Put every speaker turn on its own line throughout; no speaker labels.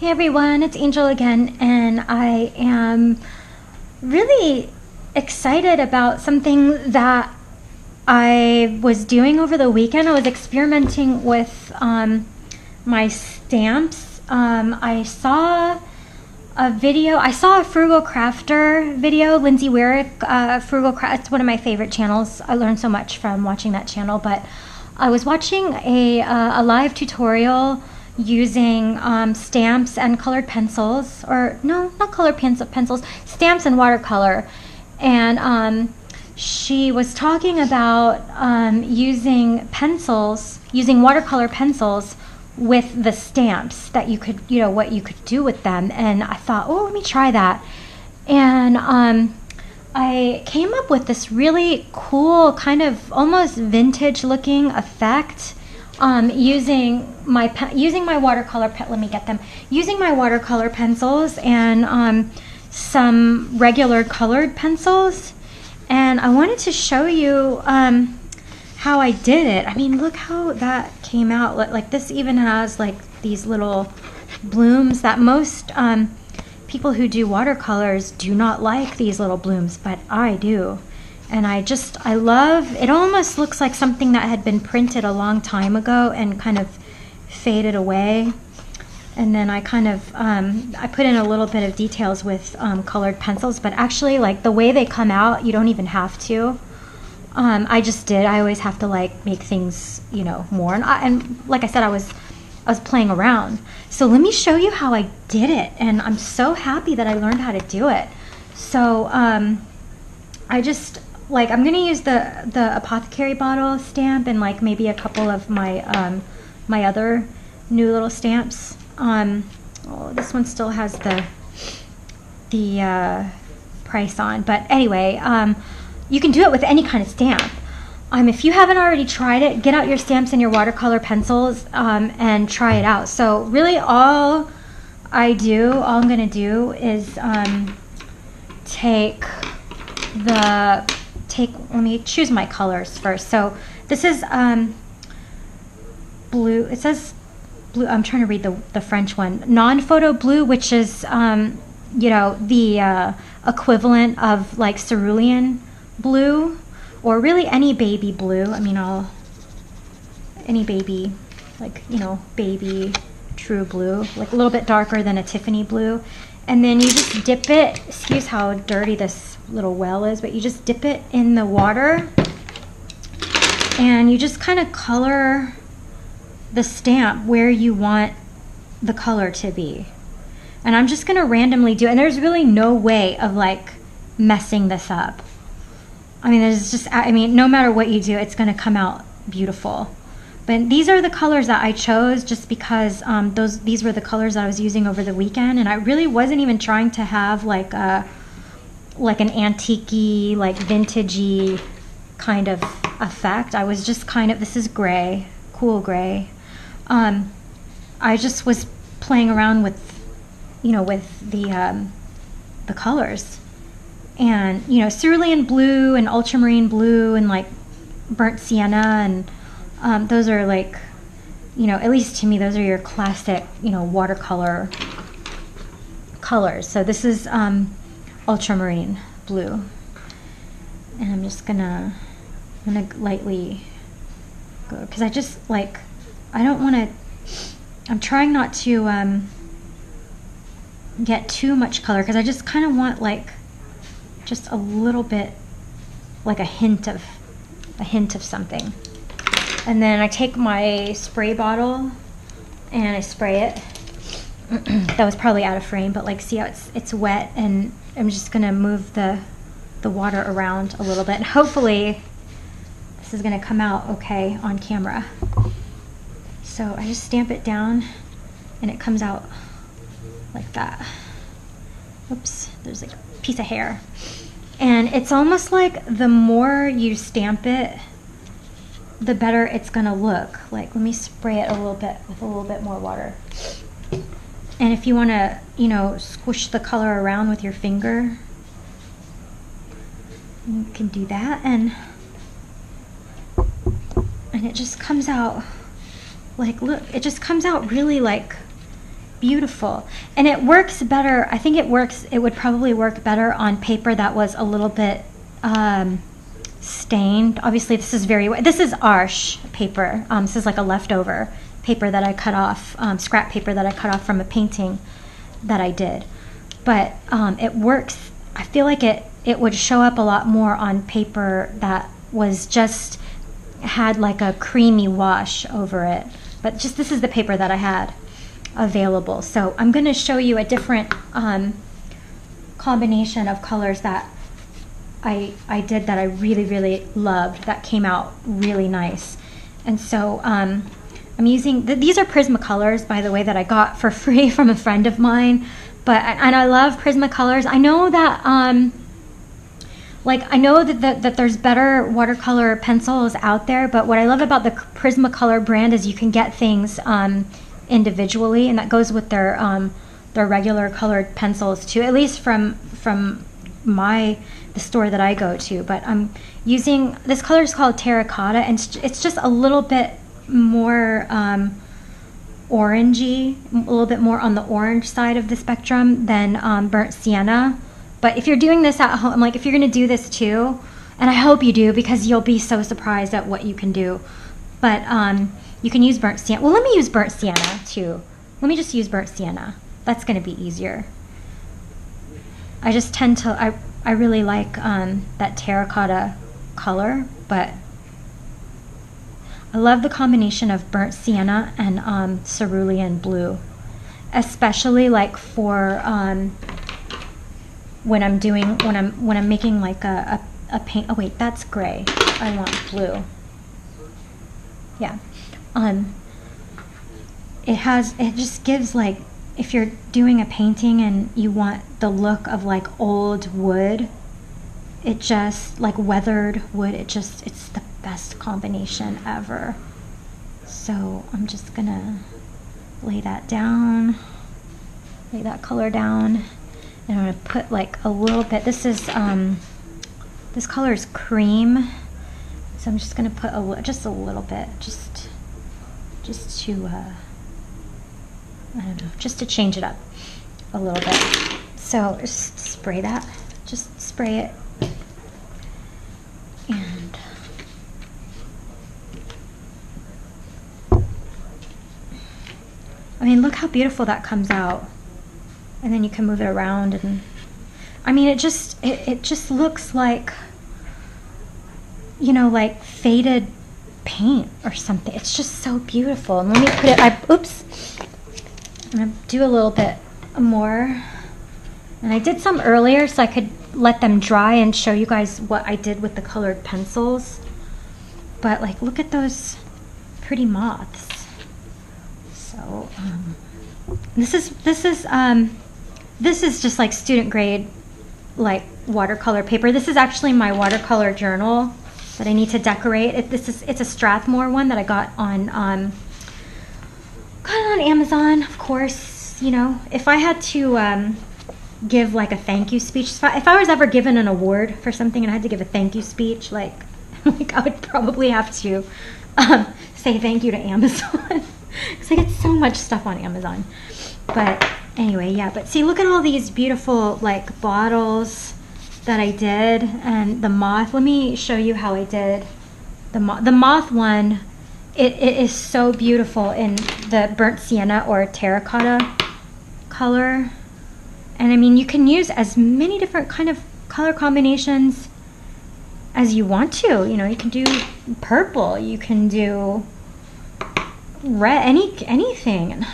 Hey everyone, it's Angel again, and I am really excited about something that I was doing over the weekend. I was experimenting with my stamps. I saw a Frugal Crafter video, Lindsay Wyrick, Frugal Craft. It's one of my favorite channels. I learned so much from watching that channel, but I was watching a live tutorial using stamps and colored pencils, or no, not colored pencils, stamps and watercolor. And she was talking about using watercolor pencils with the stamps, that you could, what you could do with them. And I thought, oh, let me try that. And I came up with this really cool, kind of almost vintage looking effect using my watercolor using my watercolor pencils and some regular colored pencils. And I wanted to show you how I did it. I mean, look how that came out. Like, this even has like these little blooms that most people who do watercolors do not like, these little blooms, but I do. And I love, it almost looks like something that had been printed a long time ago and kind of faded away. And then I kind of, I put in a little bit of details with colored pencils, but actually, like, the way they come out, you don't even have to. I just did. I always have to, like, make things, more. And like I said, I was playing around. So let me show you how I did it. And I'm so happy that I learned how to do it. So I'm gonna use the apothecary bottle stamp and like maybe a couple of my my other new little stamps. Oh, this one still has the price on, but anyway, you can do it with any kind of stamp. If you haven't already tried it, get out your stamps and your watercolor pencils and try it out. So really, all I'm gonna do is let me choose my colors first. So this is blue. It says blue. I'm trying to read the French one. Non-photo blue, which is the equivalent of like cerulean blue, or really any baby blue. I mean, any baby, like, baby true blue, like a little bit darker than a Tiffany blue. And then you just dip it, excuse how dirty this little well is, but you just dip it in the water and you just kind of color the stamp where you want the color to be. And I'm just gonna randomly do it, and there's really no way of like messing this up. I mean, no matter what you do, it's gonna come out beautiful. But these are the colors that I chose just because these were the colors that I was using over the weekend, and I really wasn't even trying to have like an antique-y, like vintagey kind of effect. I was just kind of, this is gray, cool gray. I just was playing around with, with the colors, and cerulean blue and ultramarine blue and like burnt sienna, and those are like, at least to me, those are your classic, watercolor colors. So this is ultramarine blue, and I'm just gonna lightly go, because I just like, I'm trying not to get too much color, because I just kind of want like just a little bit, like a hint of something. And then I take my spray bottle and I spray it. That was probably out of frame, but like, see how it's wet, and I'm just gonna move the water around a little bit. And hopefully this is gonna come out okay on camera. So I just stamp it down and it comes out like that. Oops, there's like a piece of hair. And it's almost like the more you stamp it, the better it's gonna look. Like, let me spray it a little bit with a little bit more water. And if you wanna, squish the color around with your finger, you can do that, and it just comes out like, look, it just comes out really like beautiful. And it works better. I think it would probably work better on paper that was a little bit stained. Obviously this is Arche paper. This is like a leftover paper that I cut off, scrap paper that I cut off from a painting that I did. But it works. I feel like it would show up a lot more on paper that was just had like a creamy wash over it. But just this is the paper that I had available. So I'm going to show you a different combination of colors that I did that I really, really loved, that came out really nice. And so I'm using, these are Prismacolors, by the way, that I got for free from a friend of mine. And I love Prismacolors. I know that that there's better watercolor pencils out there, but what I love about the Prismacolor brand is you can get things individually, and that goes with their regular colored pencils too, at least from the store that I go to. But I'm using, this color is called Terracotta, and it's just a little bit more orangey, a little bit more on the orange side of the spectrum than Burnt Sienna. But if you're doing this at home, like if you're going to do this too, and I hope you do, because you'll be so surprised at what you can do. But you can use Burnt Sienna. Well, let me use Burnt Sienna too. Let me just use Burnt Sienna. That's going to be easier. I just tend to, I really like that terracotta color, but I love the combination of Burnt Sienna and cerulean blue, especially like for when I'm making like a paint. Oh wait, that's gray. I want blue. Yeah. It just gives, like, if you're doing a painting and you want the look of like old wood, it just, like weathered wood, it's the best combination ever. So I'm just gonna lay that down, lay that color down, and I'm gonna put like a little bit. This color is cream, so I'm just gonna put just a little bit, just to I don't know, just to change it up a little bit. So just spray that, just spray it, and I mean, look how beautiful that comes out. And then you can move it around, and I mean, it just looks like, you know, like faded paint or something. It's just so beautiful. And let me put it, oops, I'm gonna do a little bit more. And I did some earlier so I could let them dry and show you guys what I did with the colored pencils. But like, look at those pretty moths. So this is just like student grade, like watercolor paper. This is actually my watercolor journal that I need to decorate. It's a Strathmore one that I got on Amazon, of course. You know, if I had to give like a thank you speech, if I was ever given an award for something and I had to give a thank you speech, like I would probably have to say thank you to Amazon, because I get so much stuff on Amazon. But anyway, yeah, but see, look at all these beautiful like bottles that I did, and the moth. Let me show you how I did the moth one. It is so beautiful in the burnt sienna or terracotta color. And I mean, you can use as many different kind of color combinations as you want to. You know, you can do purple, you can do red, anything.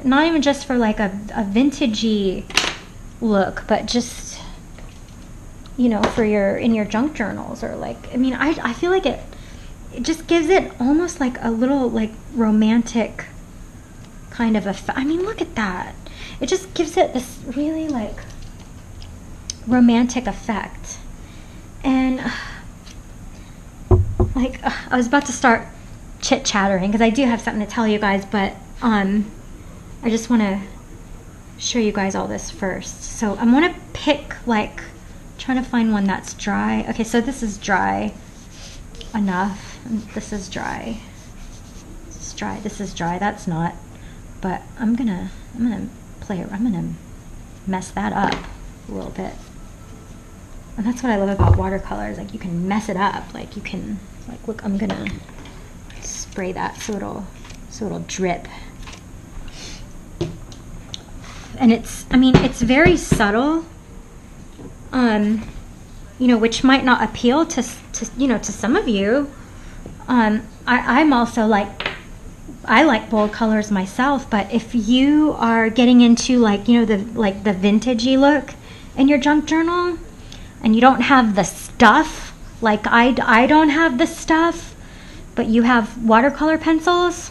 Not even just for like a vintagey look, but just, you know, for in your junk journals, or like, I mean, I feel like it just gives it almost like a little like romantic kind of effect. I mean, look at that. It just gives it this really like romantic effect. And like, I was about to start chit-chattering because I do have something to tell you guys, but I just want to show you guys all this first. So I'm going to pick, like, trying to find one that's dry. Okay, so this is dry enough. This is dry. This is dry. This is dry. That's not. But I'm going to I'm gonna mess that up a little bit. And that's what I love about watercolors. Like, you can mess it up. Like, you can, like, look, I'm gonna spray that so it'll drip. And I mean, it's very subtle, you know, which might not appeal to you know, to some of you. I'm also like, I like bold colors myself, but if you are getting into, like, you know, the vintagey look in your junk journal, and you don't have the stuff, like I don't have the stuff, but you have watercolor pencils,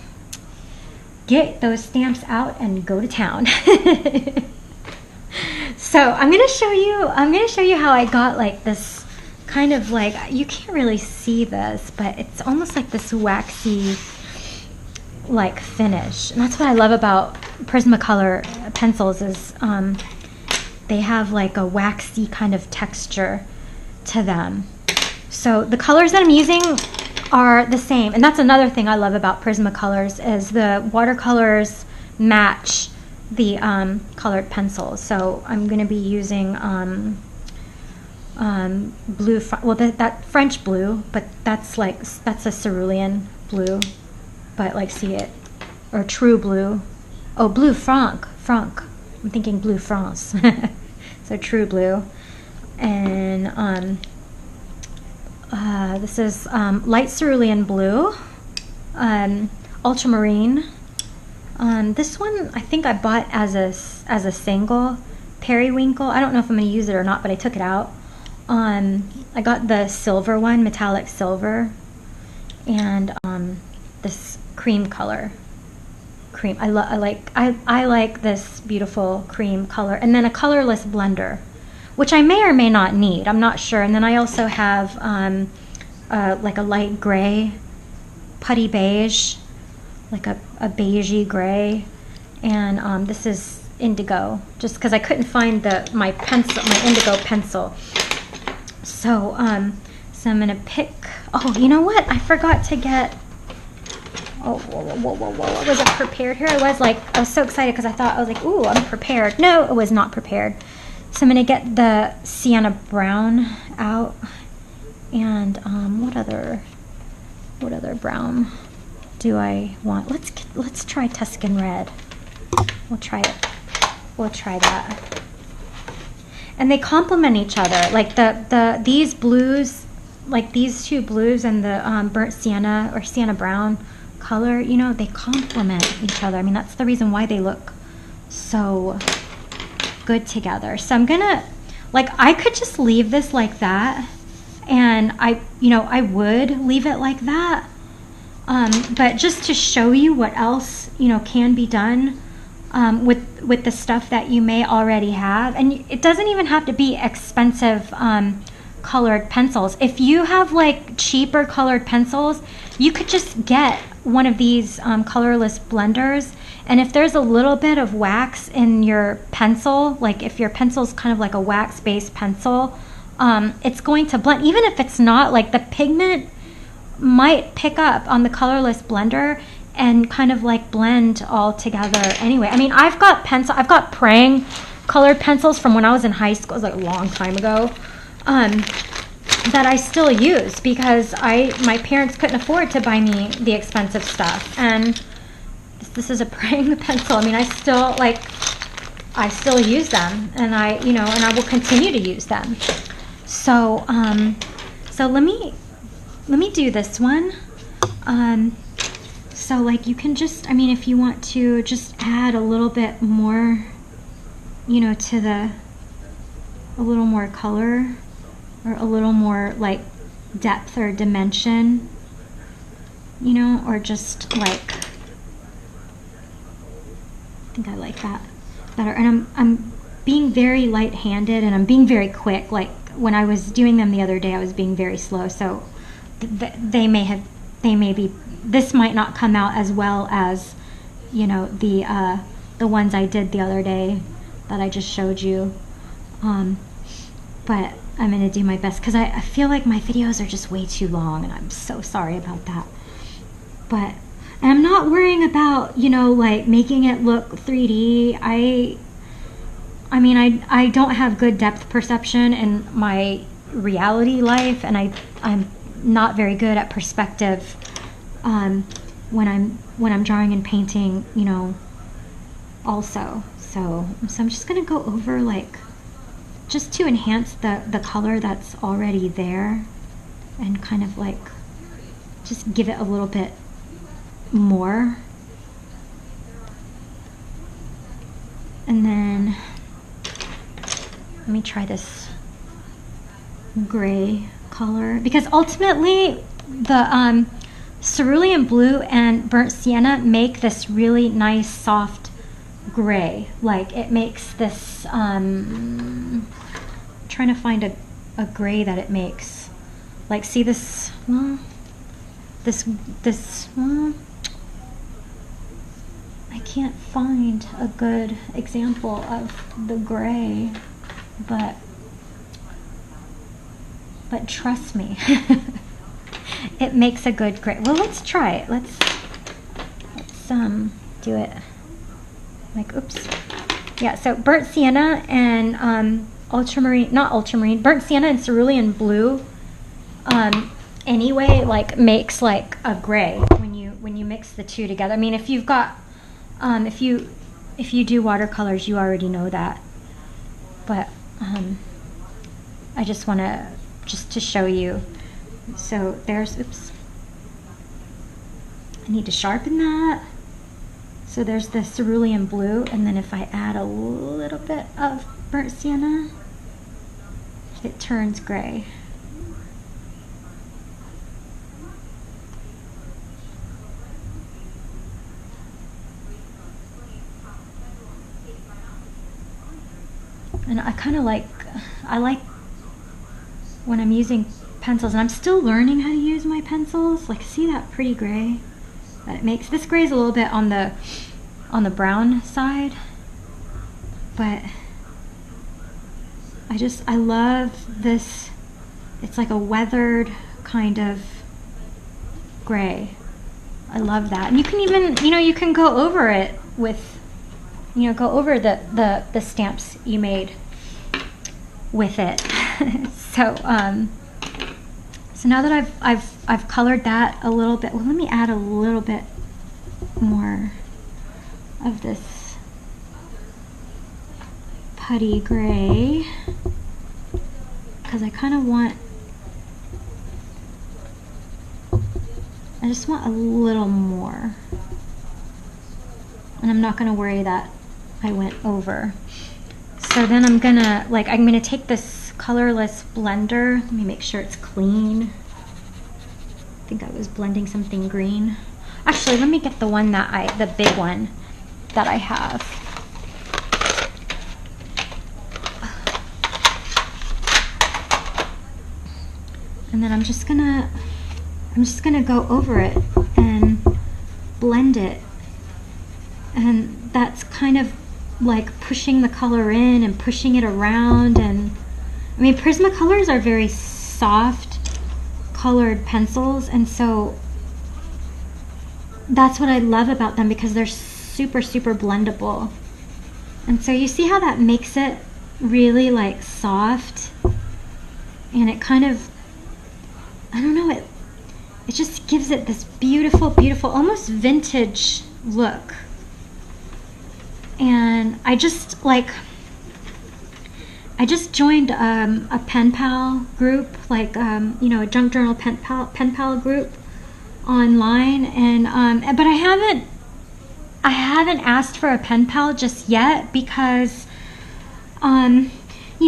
get those stamps out and go to town. So I'm gonna show you how I got like this kind of, like, you can't really see this, but it's almost like this waxy like finish. And that's what I love about Prismacolor pencils is they have like a waxy kind of texture to them. So the colors that I'm using are the same, and that's another thing I love about Prismacolors is the watercolors match the colored pencils. So I'm going to be using blue, that French blue, but that's a cerulean blue, but like, see it, or true blue. Oh, blue franc. I'm thinking blue France. So true blue. And this is light cerulean blue, ultramarine. This one I think I bought as a single, periwinkle. I don't know if I'm going to use it or not, but I took it out. I got the silver one, metallic silver, and this cream color. Cream. I like this beautiful cream color, and then a colorless blender, which I may or may not need. I'm not sure. And then I also have like a light gray, putty beige, like a beigey gray, and this is indigo, just because I couldn't find my indigo pencil. So so I'm gonna pick. Oh, you know what? I forgot to get. Oh, whoa. I wasn't prepared here. I was so excited because I was like, ooh, I'm prepared. No, it was not prepared. So I'm going to get the sienna brown out. And what other brown do I want? Let's try Tuscan red. We'll try it. We'll try that. And they complement each other. Like these blues, like these two blues and the burnt sienna or sienna brown color, you know, they complement each other. I mean, that's the reason why they look so good together. So I'm gonna, like, I could just leave this like that, and I would leave it like that, but just to show you what else, you know, can be done with the stuff that you may already have. And it doesn't even have to be expensive colored pencils. If you have like cheaper colored pencils, you could just get one of these colorless blenders, and if there's a little bit of wax in your pencil, like if your pencil's kind of like a wax-based pencil, it's going to blend. Even if it's not, like, the pigment might pick up on the colorless blender and kind of like blend all together anyway. I mean, I've got Prang colored pencils from when I was in high school. It was like a long time ago. That I still use because my parents couldn't afford to buy me the expensive stuff, and this is a Prang pencil. I mean, I still use them, and I will continue to use them. So so let me do this one. So like, you can just, I mean, if you want to just add a little bit more, you know, a little more color, or a little more like depth or dimension, you know, or just like, I think I like that better. And I'm being very light-handed, and I'm being very quick. Like when I was doing them the other day, I was being very slow. So this might not come out as well as, you know, the ones I did the other day that I just showed you. But I'm going to do my best because I feel like my videos are just way too long, and I'm so sorry about that. But And I'm not worrying about, you know, like making it look 3D. I mean, I don't have good depth perception in my reality life, and I'm not very good at perspective when I'm drawing and painting, you know, also. So I'm just gonna go over, like, just to enhance the color that's already there, and kind of like just give it a little bit more. And then let me try this gray color, because ultimately the cerulean blue and burnt sienna make this really nice soft gray. Like, it makes this trying to find a gray that it makes. Like, see this, well, this well, I can't find a good example of the gray, but trust me, it makes a good gray. Well, let's try it. Let's do it. Like, oops. Yeah, so burnt sienna and ultramarine, not ultramarine, burnt sienna and cerulean blue anyway, like, makes like a gray when you mix the two together. I mean, if you've got if you do watercolors, you already know that, but I just want to show you. So there's, oops, I need to sharpen that. So there's the cerulean blue, and then if I add a little bit of burnt sienna, it turns gray. And I kind of like, I like when I'm using pencils, and I'm still learning how to use my pencils. Like, see that pretty gray that it makes? This gray is a little bit on the brown side, but I love this. It's like a weathered kind of gray. I love that. And you can even, you know, you can go over it with, you know, go over the stamps you made with it. So so now that I've colored that a little bit, well, let me add a little bit more of this putty gray, because I kind of want, I just want a little more, and I'm not going to worry that I went over. So then I'm gonna take this colorless blender. Let me make sure it's clean. I think I was blending something green. Actually, let me get the one that the big one that I have. And then I'm just gonna go over it and blend it. And that's kind of like pushing the color in and pushing it around. And I mean, Prismacolors are very soft colored pencils, and so that's what I love about them, because they're super blendable. And so you see how that makes it really like soft, and it kind of, I don't know, it just gives it this beautiful almost vintage look. And I just joined a pen pal group, like you know, a junk journal pen pal group online, and but I haven't asked for a pen pal just yet, because you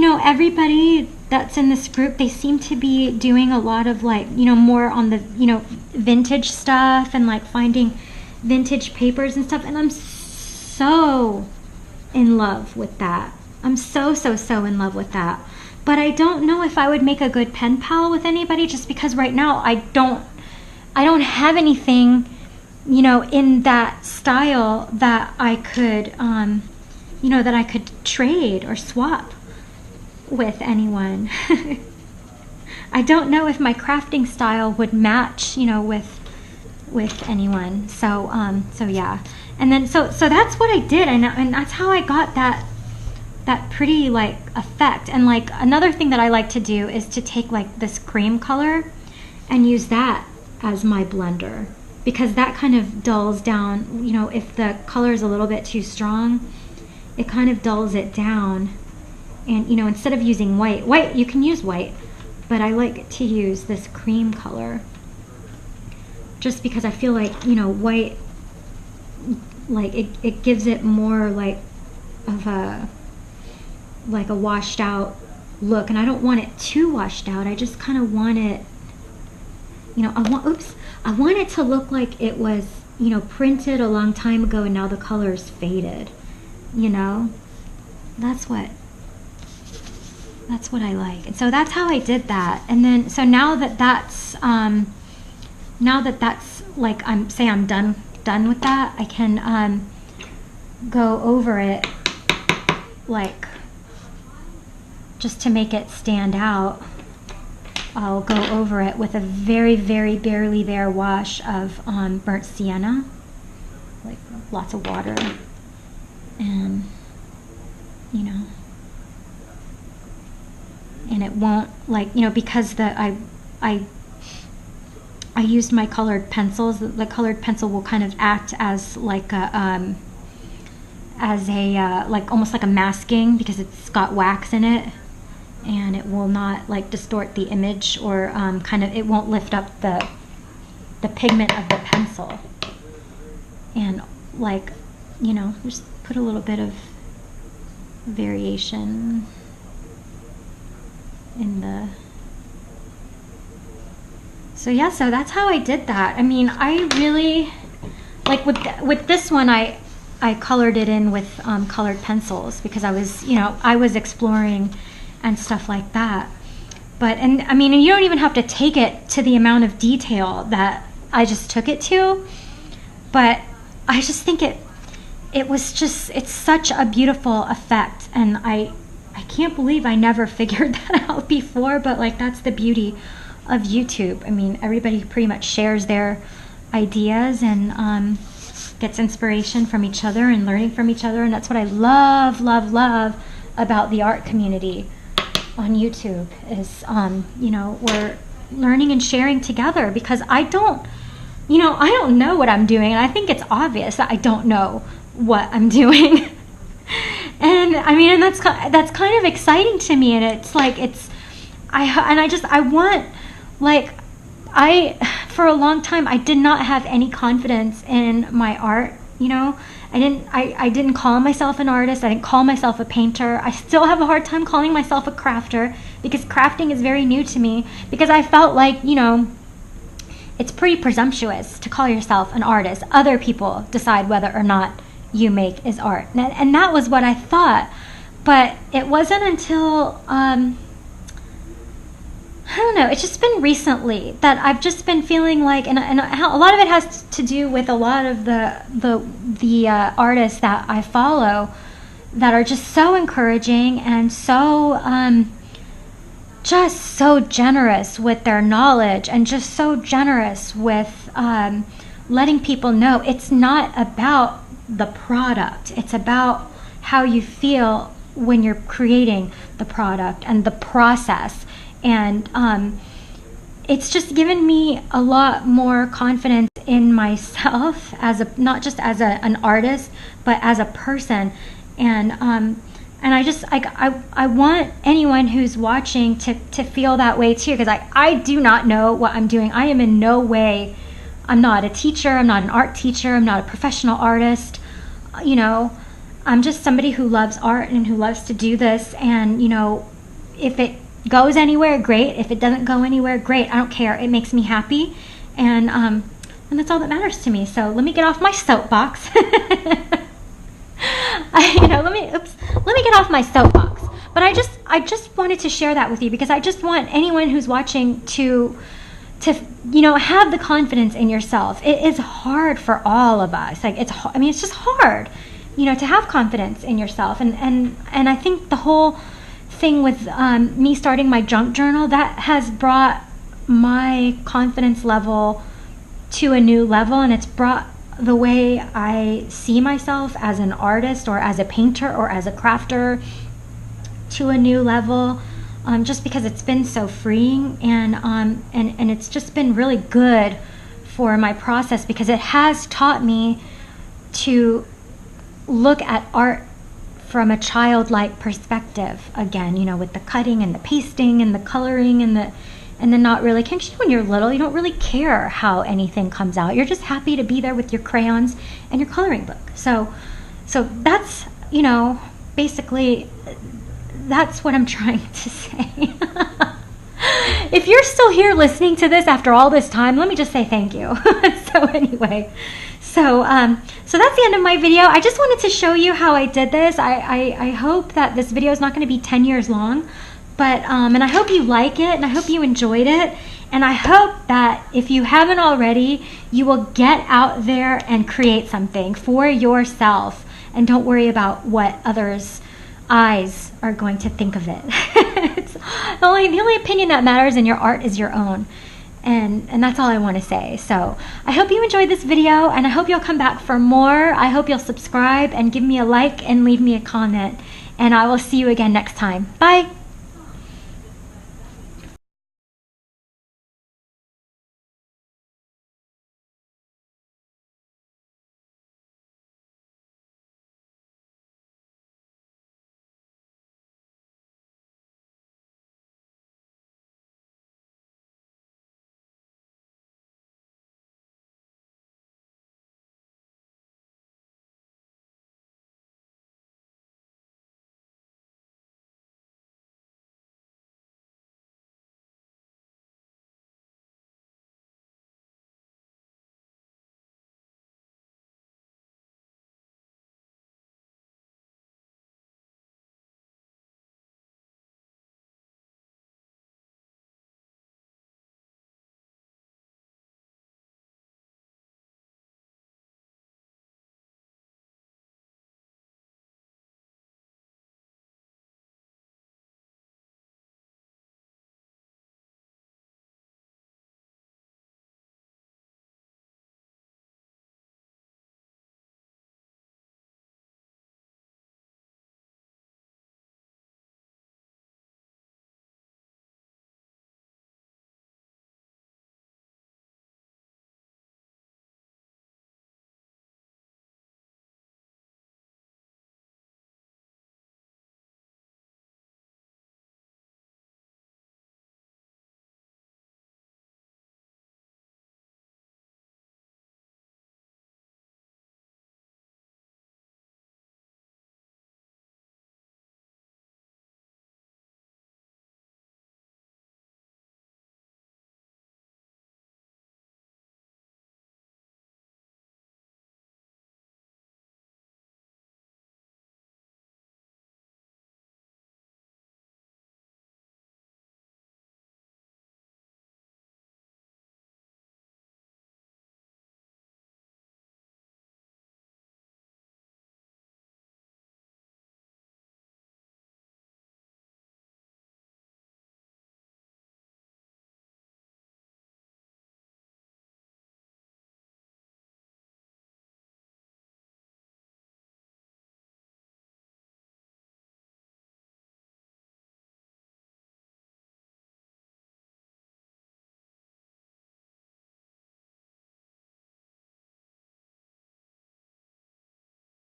know, everybody that's in this group, they seem to be doing a lot of, like, you know, more on the, you know, vintage stuff, and like finding vintage papers and stuff, and I'm so in love with that. I'm so in love with that. But I don't know if I would make a good pen pal with anybody, just because right now I don't have anything, you know, in that style that I could you know, that I could trade or swap with anyone. I don't know if my crafting style would match, you know, with with anyone. So so yeah, and then so that's what I did, and that's how I got that pretty like effect. And like another thing that I like to do is to take like this cream color and use that as my blender, because that kind of dulls down, you know, if the color is a little bit too strong, it kind of dulls it down. And you know, instead of using white, you can use white, but I like to use this cream color just because I feel like, you know, white, like it gives it more like of a washed out look, and I don't want it too washed out. I just kind of want it, you know, I want it to look like it was, you know, printed a long time ago and now the color's faded, you know. That's what I like. And so that's how I did that. And then so now that that's like I'm done with that, I can go over it, like, just to make it stand out. I'll go over it with a very, very barely there wash of burnt sienna, like lots of water, and you know, and it won't, like, you know, because I used my colored pencils. The colored pencil will kind of act as like a like almost like a masking, because it's got wax in it, and it will not like distort the image, or kind of, it won't lift up the pigment of the pencil. And like, you know, just put a little bit of variation in the, so yeah, so that's how I did that. I mean, I really like with this one, I colored it in with colored pencils, because I was, you know, I was exploring and stuff like that. But, and I mean, and you don't even have to take it to the amount of detail that I just took it to, but I just think it was just, it's such a beautiful effect, and I can't believe I never figured that out before. But like, that's the beauty of YouTube. I mean, everybody pretty much shares their ideas and gets inspiration from each other and learning from each other, and that's what I love about the art community on YouTube is, you know, we're learning and sharing together, because I don't know what I'm doing, and I think it's obvious that I don't know what I'm doing. And I mean, and that's kind of exciting to me, and it's like, I want, like, for a long time I did not have any confidence in my art, you know. I didn't call myself an artist. I didn't call myself a painter. I still have a hard time calling myself a crafter, because crafting is very new to me, because I felt like, you know, it's pretty presumptuous to call yourself an artist. Other people decide whether or not you make is art. And that was what I thought. But it wasn't until, I don't know, it's just been recently that I've just been feeling like, and a lot of it has to do with a lot of the artists that I follow that are just so encouraging and so just so generous with their knowledge, and just so generous with letting people know it's not about the product, it's about how you feel when you're creating the product and the process. And it's just given me a lot more confidence in myself as not just as an artist, but as a person. And I want anyone who's watching to feel that way too, because I do not know what I'm doing. I am in no way, I'm not a teacher, I'm not an art teacher, I'm not a professional artist, you know. I'm just somebody who loves art and who loves to do this, and you know, if it goes anywhere, great. If it doesn't go anywhere, great. I don't care. It makes me happy, and that's all that matters to me. So let me get off my soapbox. Let me get off my soapbox. But I just wanted to share that with you, because I just want anyone who's watching to you know, have the confidence in yourself. It is hard for all of us. Like, it's just hard, you know, to have confidence in yourself. And I think the whole thing with me starting my junk journal, that has brought my confidence level to a new level, and it's brought the way I see myself as an artist or as a painter or as a crafter to a new level, just because it's been so freeing, and it's just been really good for my process, because it has taught me to look at art from a childlike perspective again, you know, with the cutting and the pasting and the coloring and then not really, because when you're little, you don't really care how anything comes out. You're just happy to be there with your crayons and your coloring book. So that's, you know, basically, that's what I'm trying to say. If you're still here listening to this after all this time, let me just say thank you. So anyway, so that's the end of my video. I just wanted to show you how I did this. I hope that this video is not going to be 10 years long, but and I hope you like it, and I hope you enjoyed it, and I hope that if you haven't already, you will get out there and create something for yourself, and don't worry about what others' eyes are going to think of it. It's the only opinion that matters in your art is your own. And that's all I want to say. So I hope you enjoyed this video, and I hope you'll come back for more. I hope you'll subscribe and give me a like and leave me a comment. And I will see you again next time. Bye.